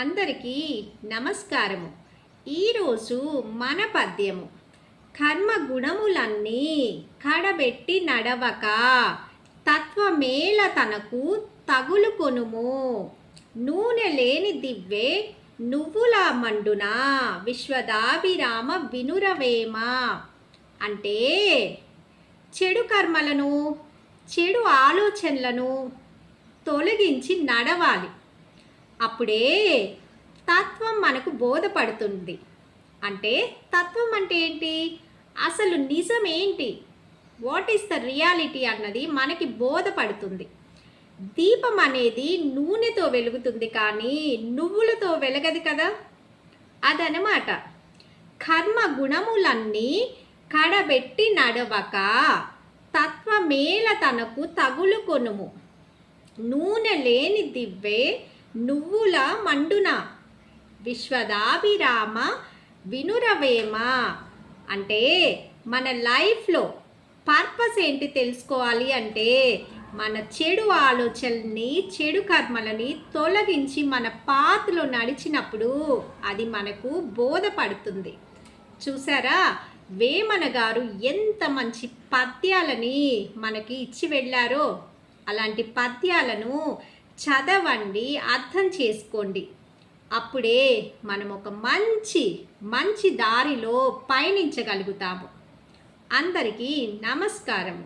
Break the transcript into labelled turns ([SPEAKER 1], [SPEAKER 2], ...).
[SPEAKER 1] అందరికీ నమస్కారము. ఈరోజు మన పద్యము కర్మ గుణములన్నీ కడబెట్టి నడవక తత్వమేల తనకు తగులు కొనుము. నూనె లేని దివ్వే నువ్వులా మండునా విశ్వదాభిరామ వినురవేమ. అంటే చెడు కర్మలను చెడు ఆలోచనలను తొలగించి నడవాలి. అప్పుడే తత్వం మనకు బోధపడుతుంది. అంటే తత్వం అంటే ఏంటి, అసలు నిజం ఏంటి, వాట్ ఈస్ ద రియాలిటీ అన్నది మనకి బోధపడుతుంది. దీపం అనేది నూనెతో వెలుగుతుంది కానీ నువ్వులతో వెలగదు కదా, అదనమాట. కర్మ గుణములన్నీ కడబెట్టి నడవక తత్వమేల తనకు తగులు కొనుము. నూనె లేని దివ్వే నువ్వుల మండున విశ్వదాభిరామ వినురవేమ. అంటే మన లైఫ్లో పర్పస్ ఏంటి తెలుసుకోవాలి అంటే మన చెడు ఆలోచనల్ని చెడు కర్మలని తొలగించి మన పాత్రలో నడిచినప్పుడు అది మనకు బోధపడుతుంది. చూసారా, వేమన గారు ఎంత మంచి పద్యాలని మనకి ఇచ్చి వెళ్ళారో. అలాంటి పద్యాలను చదవండి, అర్థం చేసుకోండి. అప్పుడే మనం ఒక మంచి దారిలో పయనించగలుగుతాము. అందరికీ నమస్కారం.